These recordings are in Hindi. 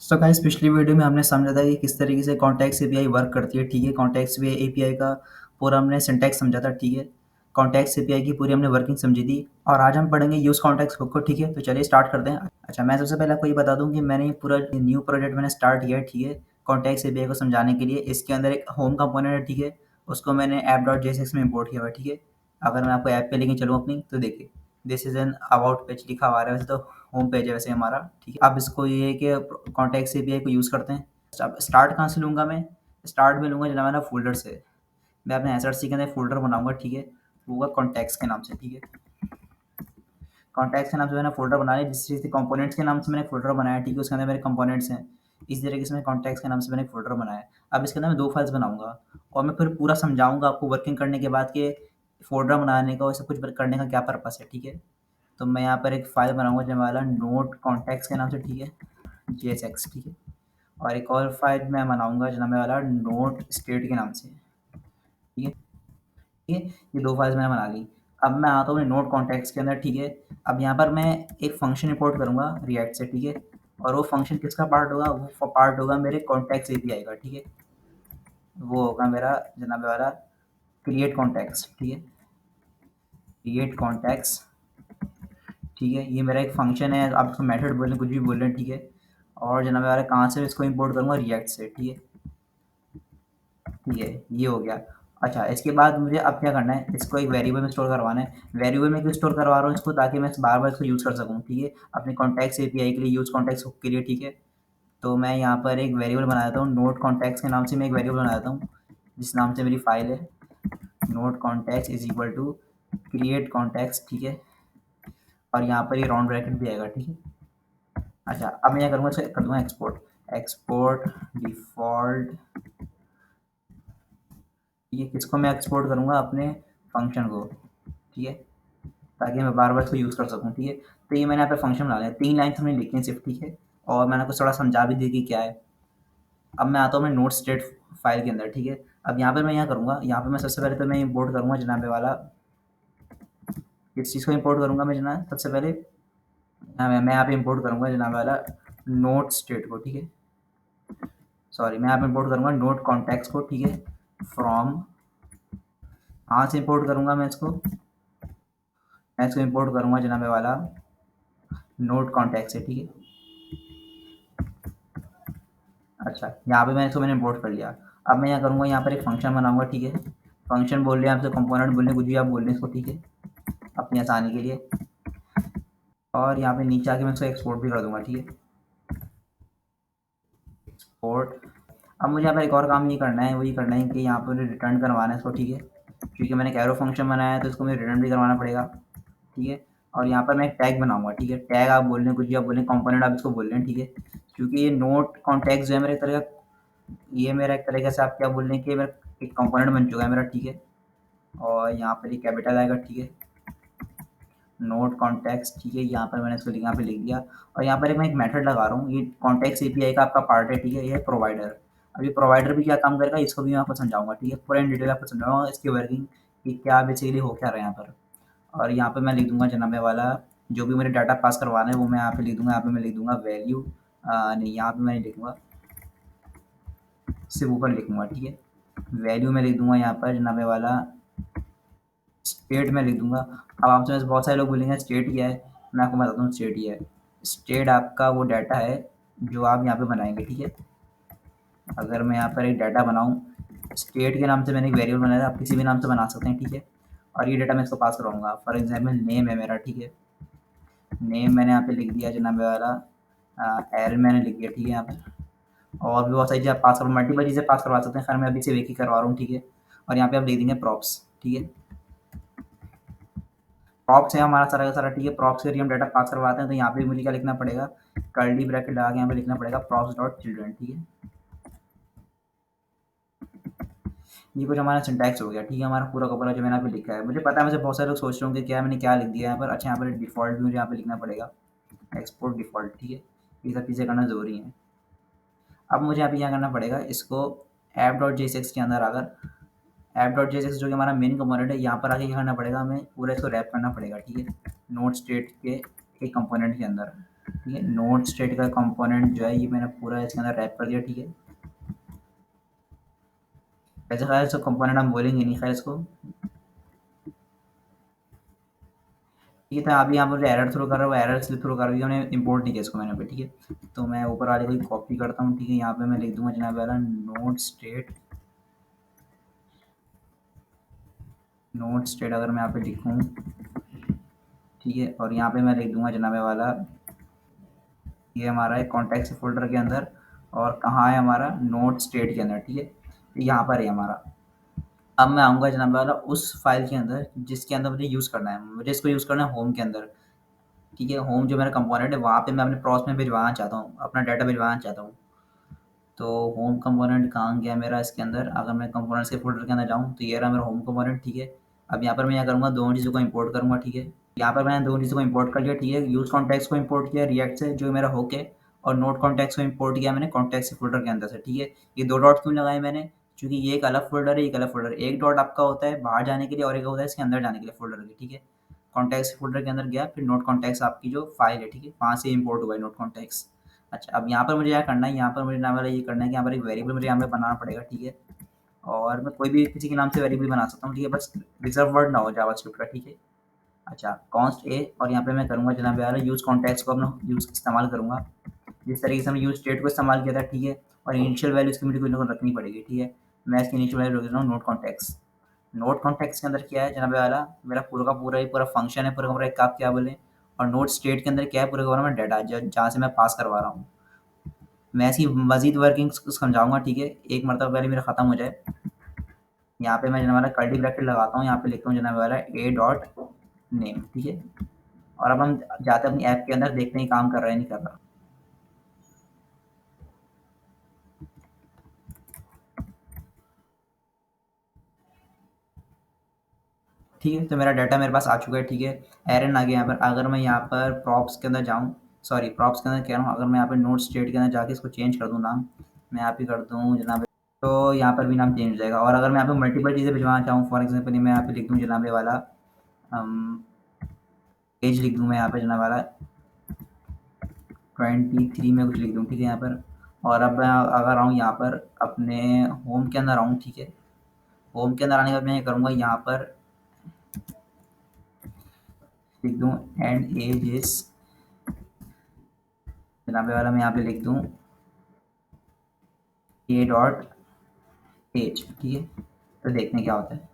सो गाइस पिछली वीडियो में हमने समझा था कि किस तरीके से कॉन्टेक्स्ट एपीआई वर्क करती है। ठीक है, कॉन्टेक्स्ट एपीआई का पूरा हमने सिंटैक्स समझा था। ठीक है, कॉन्टेक्स्ट एपीआई की पूरी हमने वर्किंग समझी थी और आज हम पढ़ेंगे यूज कॉन्टेक्स्ट हुक को। ठीक है, तो चलिए स्टार्ट करते हैं। अच्छा, मैं सबसे पहले आपको ये बता दूं कि मैंने ये पूरा न्यू प्रोजेक्ट मैंने स्टार्ट किया है। ठीक है, कॉन्टेक्स्ट एपीआई को समझाने के लिए इसके अंदर एक होम कंपोनेंट है। ठीक है, उसको मैंने app.jsx में इंपोर्ट किया हुआ है। ठीक है, अगर मैं आपको ऐप पे लेके चलूँ अपनी, तो देखिए this is an about page लिखा हुआ है। वैसे तो होम पेज है वैसे हमारा। ठीक है, अब इसको ये है कि कॉन्टेक्स्ट एपीआई को यूज़ करते हैं। अब स्टार्ट कहाँ से लूँगा मैं? स्टार्ट में लूँगा जनाब फ़ोल्डर से। मैं अपने एसआरसी के अंदर फ़ोल्डर बनाऊँगा। ठीक है, वो होगा कॉन्टेक्ट्स के नाम से। ठीक है, कॉन्टैक्ट्स के नाम से मैंने फ़ोल्डर बना लिया। जिस तरीके से कंपोनेंट्स के नाम से मैंने फ़ोल्डर बनाया, ठीक है, उसके अंदर मेरे कंपोनेंट्स हैं। इसी तरीके से मैं कॉन्टैक्ट्स के नाम से मैंने एक फ़ोल्डर बनाया। अब इसके अंदर मैं 2 फाइल्स बनाऊँगा और मैं फिर पूरा समझाऊँगा आपको वर्किंग करने के बाद कि फ़ोल्डर बनाने का और सब कुछ करने का क्या पर्पस है। ठीक है, तो मैं यहाँ पर एक फ़ाइल बनाऊँगा जो वाला नोट कॉन्टैक्ट्स के नाम से। ठीक है, JSX। ठीक है, और एक और फाइल मैं बनाऊँगा जो नाम है वाला नोट स्टेट के नाम से। ठीक है, ठीक है, ये 2 फाइल्स मैंने बना ली। अब मैं आता हूँ नोट कॉन्टेक्स्ट के अंदर। ठीक है, अब यहाँ पर मैं एक फ़ंक्शन इंपोर्ट करूँगा रिएक्ट से। ठीक है, और वो फ़ंक्शन किसका पार्ट होगा? वो पार्ट होगा मेरे कॉन्टेक्स्ट एपीआई का। ठीक है, वो होगा मेरा जनाब वाला क्रिएट कॉन्टेक्स्ट। ठीक है, क्रिएट कॉन्टेक्स्ट। ठीक है, ये मेरा एक फ़ंक्शन है। आप इसको मेथड बोलें, कुछ भी बोलें। ठीक है, और जनाब वाला कहाँ से इसको इंपोर्ट करूँगा? रिएक्ट से। ठीक है, ठीक है, ये हो गया। अच्छा, इसके बाद मुझे अब क्या करना है? इसको एक वेरिएबल में स्टोर करवाना है। वेरिएबल में क्यों स्टोर करवा रहा हूँ इसको? ताकि मैं बार-बार इसको यूज़ कर सकूँ। ठीक है, अपने कॉन्टैक्ट्स एपीआई के लिए, यूज़ कॉन्टैक्ट्स हुक के लिए। ठीक है, तो मैं यहाँ पर एक वेरिएबल बना देता हूँ। नोट कॉन्टैक्ट्स के नाम से मैं एक वेरिएबल बना देता हूँ, जिस नाम से मेरी फ़ाइल है। Note contacts is equal to create contacts. ठीक है, और यहाँ पर ये राउंड ब्रैकेट भी आएगा। ठीक है, अच्छा, अब मैं क्या करूँगा? इसे कर दूँगा एक्सपोर्ट। Export default. ये किसको मैं एक्सपोर्ट करूँगा? अपने फ़ंक्शन को। ठीक है, ताकि मैं बार-बार इसको यूज़ कर सकूँ। ठीक है, तो ये मैंने यहाँ पे फ़ंक्शन बना लिया। 3 लाइन्स हमने लिखी हैं सिर्फ़। ठीक है, और मैंने आपको थोड़ा समझा भी दी कि क्या है। अब मैं आता हूँ अपने नोट स्टेट फ़ाइल के अंदर। ठीक है, अब यहाँ पे मैं क्या करूँगा? यहाँ पे मैं सबसे पहले तो मैं इम्पोर्ट करूँगा जनाब वाला, किस चीज़ को इम्पोर्ट करूँगा मैं जनाब? सबसे पहले मैं यहाँ पे इम्पोर्ट करूँगा जनाब वाला नोट स्टेट को। ठीक है, सॉरी, मैं यहाँ पे इम्पोर्ट करूँगा नोट कॉन्टैक्ट्स को। ठीक है, फ्रॉम, कहाँ से इम्पोर्ट करूँगा मैं इसको? मैं इसको इम्पोर्ट करूँगा जनाब वाला नोट कॉन्टैक्ट से। ठीक है, अच्छा, यहाँ पे मैंने इम्पोर्ट कर लिया। अब मैं क्या करूँगा? यहाँ पर एक फ़ंक्शन बनाऊँगा। ठीक है, फ़ंक्शन बोल रहे हैं आपसे, कंपोनेंट बोल रहे हैं, कुछ भी आप बोल रहे हैं इसको। ठीक है, अपनी आसानी के लिए। और यहाँ पे नीचे आके मैं इसको एक्सपोर्ट भी कर दूँगा। ठीक है, एक्सपोर्ट। अब मुझे यहाँ पर एक और काम ये करना है, वही करना है कि यहाँ पर रिटर्न करवाना है इसको। ठीक है, क्योंकि मैंने एक एरो फंक्शन बनाया है तो इसको मुझे रिटर्न भी करवाना पड़ेगा। ठीक है, और यहाँ पर मैं एक टैग बनाऊँगा। ठीक है, टैग आप बोल रहे हैं, कुछ भी आप बोल रहे हैं, कंपोनेंट आप इसको बोल रहे हैं। ठीक है, क्योंकि ये नोट कॉन्टैक्ट जो है मेरा एक तरह का, ये मेरा एक तरीके से आप क्या बोल रहे हैं कि मेरा एक कंपोनेंट बन चुका है मेरा। ठीक है, और यहाँ पर ये कैपिटल आएगा। ठीक है, नोट कॉन्टैक्ट्स। ठीक है, यहाँ पर मैंने इसको यहाँ पे लिख दिया। और यहाँ पर मैं एक मेथड लगा रहा हूँ, ये कॉन्टैक्ट्स एपीआई का आपका पार्ट है। ठीक है, ये है प्रोवाइडर। अब ये प्रोवाइडर भी क्या काम करेगा, इसको भी मैं आपको समझाऊंगा। ठीक है, पूरा इन डिटेल आपको समझाऊंगा इसकी वर्किंग, कि क्या बेसिकली हो क्या रहा है यहाँ पर। और यहाँ पे मैं लिख दूंगा जनाबे वाला, जो भी मेरे डाटा पास करवाना है वो मैं यहाँ पे लिख दूंगा। यहाँ पे मैं लिख दूंगा वैल्यू, नहीं, यहाँ पे मैं लिखूंगा, सिर्फ ऊपर लिखूंगा। ठीक है, वैल्यू में लिख दूंगा यहाँ पर जनाबे वाला स्टेट में लिख दूंगा। अब आपसे में से बहुत सारे लोग बोलेंगे स्टेट क्या है? मैं आपको बताता हूँ स्टेट ये है। स्टेट आपका वो डाटा है जो आप यहाँ पे बनाएंगे। ठीक है, अगर मैं यहाँ पर एक डाटा बनाऊँ, स्टेट के नाम से मैंने एक वेरिएबल बनाया था, आप किसी भी नाम से बना सकते हैं। ठीक है, और ये डाटा मैं इसको पास करवाऊँगा। फॉर एग्जाम्पल नेम है मेरा। ठीक है, नेम मैंने यहाँ पे लिख दिया जनाब वाला, एल मैंने लिख दिया। ठीक है, यहाँ पे और भी बहुत सारी चीज़ें आप पास कर, मल्टीपल चीज़ें पास करवा सकते हैं। खैर मैं अभी सिर्फ एक ही करवा रहा हूँ। ठीक है, और यहाँ पे आप लिख देंगे प्रॉप्स। ठीक है, प्रॉप्स है हमारा सारा का सारा। ठीक है, प्रॉप्स के लिए हम डाटा पास करवाते हैं, तो यहाँ पे मुझे क्या लिखना पड़ेगा? कर्ली ब्रैकेट लगा के यहाँ पे लिखना पड़ेगा प्रॉप्स डॉट चिल्ड्रन। ठीक है, ये कुछ हमारा सिंटैक्स हो गया। ठीक है, हमारा पूरा का पूरा जो मैंने यहाँ पे लिखा है। मुझे पता है, मुझे बहुत सारे लोग सोच रहे होंगे क्या मैंने क्या लिख दिया यहाँ पर। अच्छा, यहाँ पर डिफ़ॉल्ट भी मुझे यहाँ पे लिखना पड़ेगा, एक्सपोर्ट डिफ़ॉल्ट। ठीक है, ये सब चीज़ें करना ज़रूरी है। अब मुझे यहाँ पे क्या करना पड़ेगा? इसको ऐप डॉट जेएसएक्स के अंदर आकर, ऐप डॉट जेएसएक्स जो कि हमारा मेन कंपोनेंट है, यहाँ पर आके क्या करना पड़ेगा? हमें पूरा इसको रैप करना पड़ेगा। ठीक है, नोट स्टेट के एक कंपोनेंट के अंदर। ठीक है। नोड स्टेट का कंपोनेंट जो है ये मैंने पूरा इसके अंदर रैप कर दिया, ठीक है। वैसे खैर इसको कंपोनेंट हम बोलेंगे नहीं, खैर इसको ठीक है। तो अभी यहाँ पर जो एरर थ्रो कर रहा है वो एरर स्लिप थ्रो कर रही है, मैंने इंपोर्ट नहीं किया इसको मैंने पे, ठीक है। तो मैं ऊपर वाले को ही कॉपी करता हूँ, ठीक है। यहाँ पे मैं लिख दूंगा जनाब वाला नोड स्टेट, नोड स्टेट अगर मैं यहाँ पे लिखूँ, ठीक है। और यहाँ पे मैं लिख दूंगा जनाब वाला ये हमारा है कॉन्टैक्ट्स फोल्डर के अंदर, और कहाँ है हमारा नोड स्टेट के अंदर, ठीक है। तो यहाँ पर है हमारा। अब मैं आऊँगा जनाब वाला उस फाइल के अंदर जिसके अंदर मुझे यूज़ करना है, मुझे इसको यूज़ करना है होम के अंदर, ठीक है। होम जो मेरा कंपोनेंट है वहाँ पे मैं अपने प्रोस में भिजवाना चाहता हूँ, अपना डाटा भिजवाना चाहता हूँ। तो होम कंपोनेंट कहाँ गया मेरा इसके अंदर, अगर मैं कंपोनेंट्स के फ़ोल्डर के अंदर जाऊँ तो ये रहा मेरा होम कंपोनेंट, ठीक है। अब यहाँ पर मैं क्या करूँगा, दोनों चीज़ों को इंपोर्ट करूँगा, ठीक है। यहाँ पर मैंने दोनों चीज़ों को इंपोर्ट कर लिया, ठीक है। यूज़ कॉन्टैक्ट्स को इंपोर्ट किया रिएक्ट से जो मेरा होक है, और नोड कॉन्टैक्ट्स को इंपोर्ट किया मैंने कॉन्टैक्ट्स के फ़ोल्डर के अंदर से, ठीक है। ये 2 डॉट क्यों लगाए मैंने, क्योंकि ये एक अलग फ़ोल्डर है, एक अलग फ़ोल्डर है। एक डॉट आपका होता है बाहर जाने के लिए और एक होता है इसके अंदर जाने के लिए फ़ोल्डर के, ठीक है। कॉन्टैक्ट्स फ़ोल्डर के अंदर गया, फिर नोड कॉन्टैक्ट्स आपकी जो फ़ाइल है, ठीक है, वहाँ से इंपोर्ट हुआ है नोड कॉन्टैक्ट्स। अच्छा, अब यहाँ पर मुझे क्या करना है, यहाँ पर मुझे नाम वाला ये करना है कि यहाँ पर एक वेरिएबल मुझे यहाँ पे बनाना पड़ेगा, ठीक है। और मैं कोई भी किसी के नाम से वेरिएबल बना सकता हूँ, ठीक है, बस रिजर्व वर्ड ना हो जावास्क्रिप्ट का, ठीक है। अच्छा, कॉन्स्ट ए, और यहाँ पे मैं करूँगा जनाब यार यूज़ कॉन्टैक्ट्स को अपना यूज़ इस्तेमाल करूँगा, जिस तरीके से हमने यूज़ स्टेट को इस्तेमाल किया था, ठीक है। और इनिशियल वैल्यू इसकी मुझे कोई ना कोई रखनी पड़ेगी, ठीक है। मैं इसकी इनिशियल वैल्यू रख रहा हूँ नोड कॉन्टैक्ट्स। नोड कॉन्टैक्ट्स के अंदर क्या है जनाब वाला, मेरा पूरा का पूरा ही पूरा फंक्शन है, पूरा का पूरा एक आप क्या बोलें। और नोड स्टेट के अंदर क्या है, पूरा का पूरा मैं डाटा जहाँ से मैं पास करवा रहा हूँ। मैं इसकी मज़ीद वर्किंग्स को समझाऊँगा, ठीक है, एक मरतबा पहले मेरा ख़त्म हो जाए। यहाँ पे मैं जनाब वाला कर्ली ब्रैकेट लगाता हूँ, यहाँ पे लिखता हूँ जनाब वाला ए डॉट नेम, ठीक है। और अब हम जाते हैं अपनी ऐप के अंदर, देखते हैं काम कर रहा है नहीं कर रहा। ठीक है, तो मेरा डाटा मेरे पास आ चुका है, ठीक है। एरन आ गया यहाँ पर। अगर मैं यहाँ पर प्रॉप्स के अंदर जाऊँ, सॉरी प्रॉप्स के अंदर कह रहा हूँ, अगर मैं यहाँ पे नोट स्टेट के अंदर जाके इसको चेंज कर दूँ नाम, मैं यहाँ पे कर दूँ जनाब, तो यहाँ पर भी नाम चेंज हो जाएगा। और अगर मैं यहाँ पे मल्टीपल चीज़ें भिजवाना चाहूँ, फॉर एग्जाम्पल मैं यहाँ पे लिख दूँ जनाब वाला एज लिख दूँ मैं यहाँ पे जनाब वाला 23 में कुछ लिख दूँ, ठीक है यहाँ पर। और अब मैं अगर आऊँ यहाँ पर अपने होम के अंदर आऊँ, ठीक है। होम के अंदर आने के बाद मैं ये करूँगा, यहाँ पर लिख दूँ एंड एज इज जनाबे वाला, मैं यहाँ पे लिख दूँ ए डॉट एज, ठीक है। तो देखते हैं क्या होता है।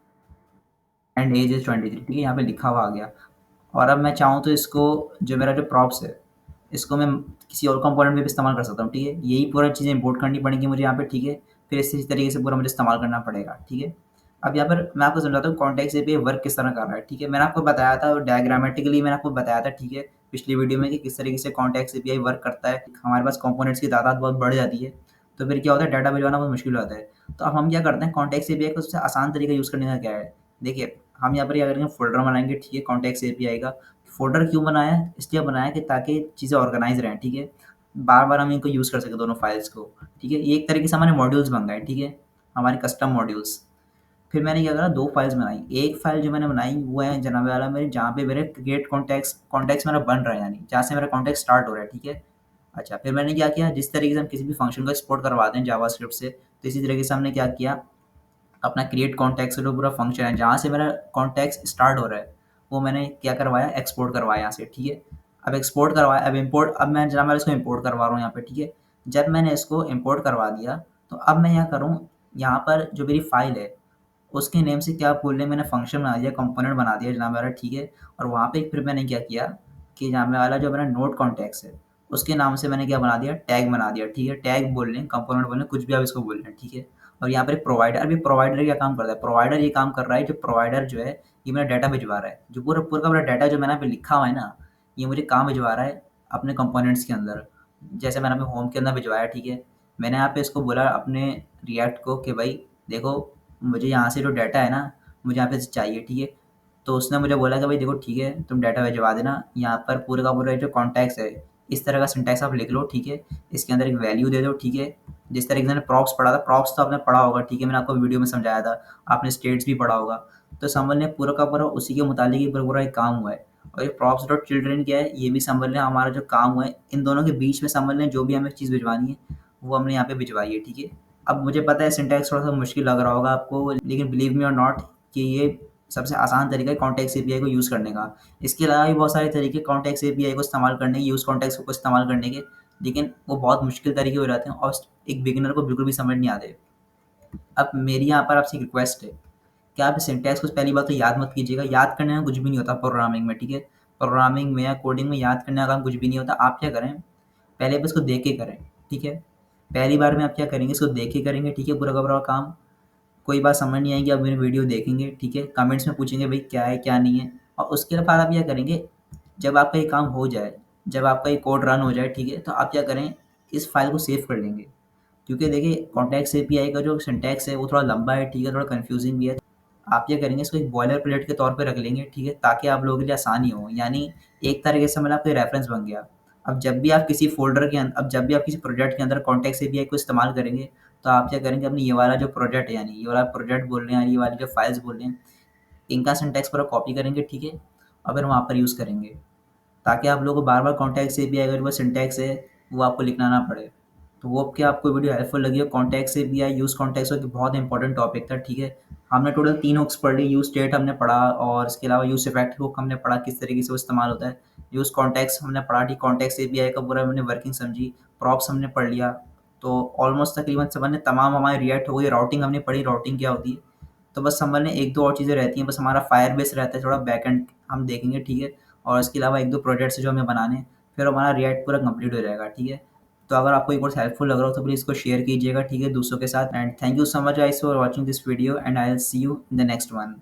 एंड एज इज 23, ठीक है, यहाँ पे लिखा हुआ आ गया। और अब मैं चाहूँ तो इसको जो मेरा जो प्रॉप्स है इसको मैं किसी और कंपोनेंट में भी इस्तेमाल कर सकता हूँ, ठीक है। यही पूरा चीज़ें इंपोर्ट करनी पड़ेंगी मुझे यहाँ पे, ठीक है। फिर इसी तरीके से पूरा मुझे इस्तेमाल करना पड़ेगा, ठीक है। अब यहाँ पर मैं आपको समझाता हूँ कॉन्टेक्स्ट एपीआई वर्क किस तरह कर रहा है, ठीक है। मैंने आपको बताया था डायग्रामेटिकली, मैंने आपको बताया था, ठीक है, पिछली वीडियो में कि किस तरीके से कॉन्टेक्स्ट एपीआई वर्क करता है। हमारे पास कंपोनेंट्स की तादाद बहुत बढ़ जाती है, तो फिर क्या होता है, डाटा भिजवाना बहुत मुश्किल होता है। तो अब हम क्या करते हैं, कॉन्टेक्स्ट एपीआई को सबसे आसान तरीका यूज़ करने का क्या है, देखिए। हम यहाँ पर क्या करेंगे, फ़ोल्डर बनाएंगे, ठीक है, कॉन्टेक्स्ट एपीआई का। फ़ोल्डर क्यों बनाया है, इसलिए बनाया कि ताकि चीज़ें ऑर्गेनाइज रहें, ठीक है। बार बार हम इनको यूज़ कर सकें दोनों फाइल्स को, ठीक है। ये एक तरीके से हमारे मॉड्यूल्स बन गए, ठीक है, हमारे कस्टम मॉड्यूल्स। फिर मैंने क्या करा, 2 फाइल्स बनाई। एक फाइल जो मैंने बनाई वो है जनाब वाला मेरे, जहाँ पे मेरे क्रिएट कॉन्टैक्ट्स मेरा बन रहा है, यानी जहाँ से मेरा कॉन्टैक्ट स्टार्ट हो रहा है, ठीक है। अच्छा, फिर मैंने क्या किया, जिस तरीके से हम किसी भी फंक्शन को एक्सपोर्ट करवाते हैं जावास्क्रिप्ट से, तो इसी तरीके से हमने क्या किया, अपना क्रिएट कॉन्टैक्ट से जो पूरा फंक्शन है जहाँ से मेरा कॉन्टैक्ट स्टार्ट हो रहा है, वो मैंने क्या करवाया, एक्सपोर्ट करवाया यहाँ से, ठीक है। अब एक्सपोर्ट करवाया, अब इम्पोर्ट, अब मैं जनाब वाला इसको इम्पोर्ट करवा रहा हूँ यहाँ पे, ठीक है। जब मैंने इसको इम्पोर्ट करवा दिया, तो अब मैं क्या करूँ, यहाँ पर जो मेरी फाइल है उसके नेम से क्या बोल रहे हैं, मैंने फंक्शन बना दिया, कंपोनेंट बना दिया जनाब वाला, ठीक है। और वहाँ पे फिर मैंने क्या किया कि जनाब वाला जो मेरा नोड कॉन्टैक्ट्स है उसके नाम से मैंने क्या बना दिया, टैग बना दिया, ठीक है। टैग बोल रहे हैं, कंपोनेंट बोल रहे हैं, कुछ भी आप इसको बोल रहे हैं, ठीक है। और यहाँ पर एक प्रोवाइडर, अभी प्रोवाइडर क्या काम करता है, प्रोवाइडर ये काम कर रहा है, जो प्रोवाइडर जो है ये मेरा डाटा भिजवा रहा है, जो पूरा पूरा का पूरा डाटा जो मैंने यहाँ पे लिखा हुआ है ना, ये मुझे काम भिजवा रहा है अपने कंपोनेंट्स के अंदर। जैसे मैंने अपने होम के अंदर भिजवाया, ठीक है। मैंने यहाँ पे इसको बोला अपने रिएक्ट को कि भाई देखो, मुझे यहाँ से जो डाटा है ना, मुझे यहाँ पे से चाहिए, ठीक है। तो उसने मुझे बोला कि भाई देखो ठीक है, तुम डाटा भिजवा देना, यहाँ पर पूरे का पूरा जो कॉन्टैक्ट्स है इस तरह का सिंटैक्स आप लिख लो, ठीक है। इसके अंदर एक वैल्यू दे दो, ठीक है। जिस तरीके से मैंने प्रॉप्स पढ़ा था, प्रॉप्स तो आपने पढ़ा होगा, ठीक है, मैंने आपको वीडियो में समझाया था, आपने स्टेट्स भी पढ़ा होगा। तो समझ लें पूरा का पूरा उसी के मुताबिक ही पूरा पूरा एक काम हुआ है। और ये प्रॉप्स डॉट चिल्ड्रन क्या है, ये भी समझ लें हमारा जो काम हुआ है, इन दोनों के बीच में समझ लें जो भी हमें चीज़ भिजवानी है, वो हमने यहाँ पे भिजवाई है, ठीक है। अब मुझे पता है सिंटैक्स थोड़ा-सा मुश्किल लग रहा होगा आपको, लेकिन बिलीव मी और नॉट कि ये सबसे आसान तरीका है कॉन्टेक्स्ट एपीआई को यूज़ करने का। इसके अलावा भी बहुत सारे तरीके कॉन्टेक्स्ट एपीआई को इस्तेमाल करने के, यूज़ कॉन्टेक्स्ट को इस्तेमाल करने के, लेकिन वो बहुत मुश्किल तरीके हो जाते हैं और एक बिगिनर को बिल्कुल भी समझ नहीं आते। अब मेरी यहाँ पर आपसे एक रिक्वेस्ट है कि आप सिंटैक्स को पहली बात तो याद मत कीजिएगा, याद करने में कुछ भी नहीं होता प्रोग्रामिंग में, ठीक है? प्रोग्रामिंग में या कोडिंग में याद करने का काम कुछ भी नहीं होता। आप क्या करें, पहले आप इसको देख के करें, ठीक है? पहली बार में आप क्या करेंगे, इसको देख के करेंगे, ठीक है, पूरा का पूरा काम। कोई बात समझ नहीं आएगी, आप मेरी वीडियो देखेंगे, ठीक है? कमेंट्स में पूछेंगे भाई क्या है, क्या नहीं है, और उसके बाद आप क्या करेंगे, जब आपका ये काम हो जाए, जब आपका ये कोड रन हो जाए, ठीक है? तो आप क्या करें, इस फाइल को सेव कर लेंगे। क्योंकि देखिए कॉन्टेक्स्ट एपीआई का जो सिंटैक्स है वो थोड़ा लंबा है, ठीक है, थोड़ा कन्फ्यूजिंग भी है। आप क्या करेंगे, इसको एक बॉयलर प्लेट के तौर पे रख लेंगे, ठीक है, ताकि आप लोगों के लिए आसानी हो। यानी एक तरीके से मतलब आपका रेफरेंस बन गया। अब जब भी आप किसी फ़ोल्डर के अब जब भी आप किसी प्रोजेक्ट के अंदर कॉन्टेक्स्ट एपीआई को इस्तेमाल करेंगे, तो आप क्या करेंगे, अपनी ये वाला जो प्रोजेक्ट है, यानी ये वाला प्रोजेक्ट बोल रहे हैं, ये वाली जो फाइल्स बोल रहे हैं, इनका सिंटैक्स पूरा कॉपी करेंगे, ठीक है, और फिर वहाँ पर यूज़ करेंगे। ताकि आप लोगों को बार-बार कॉन्टेक्स्ट एपीआई अगर वो सिंटैक्स है, वो आपको लिखना ना पड़े। तो वो क्या आपको वीडियो हेल्पफुल लगी हो? Context API, use context hook बहुत इंपॉर्टेंट टॉपिक था, ठीक है। हमने टोटल 3 हुक्स पढ़ ली, यूज़ स्टेट हमने पढ़ा और इसके अलावा यूज़ इफेक्ट हुक हमने पढ़ा, किस तरीके से वो इस्तेमाल होता है। यूज़ कॉन्टेक्स्ट हमने पढ़ा, ठीक, कॉन्टेक्स्ट एपीआई का पूरा हमने वर्किंग समझी, प्रॉप्स हमने पढ़ लिया। तो ऑलमोस्ट तकरीबन समझ लें तमाम हमारे रिएक्ट हो गई, राउटिंग हमने पढ़ी, राउटिंग क्या होती है। तो बस समझ लें 1-2 और चीज़ें रहती हैं, बस हमारा फायर बेस रहता है, थोड़ा बैकएंड हम देखेंगे, ठीक है, और इसके अलावा 1-2 प्रोजेक्ट्स हैं जो हमें बनाने हैं, फिर हमारा रिएक्ट पूरा कंप्लीट हो जाएगा, ठीक है। तो अगर आपको ये कोर्स हेल्पफुल लग रहा हो तो प्लीज़ इसको शेयर कीजिएगा, ठीक है, दूसरों के साथ। And thank you so much guys for watching this video and I will see you in the next one.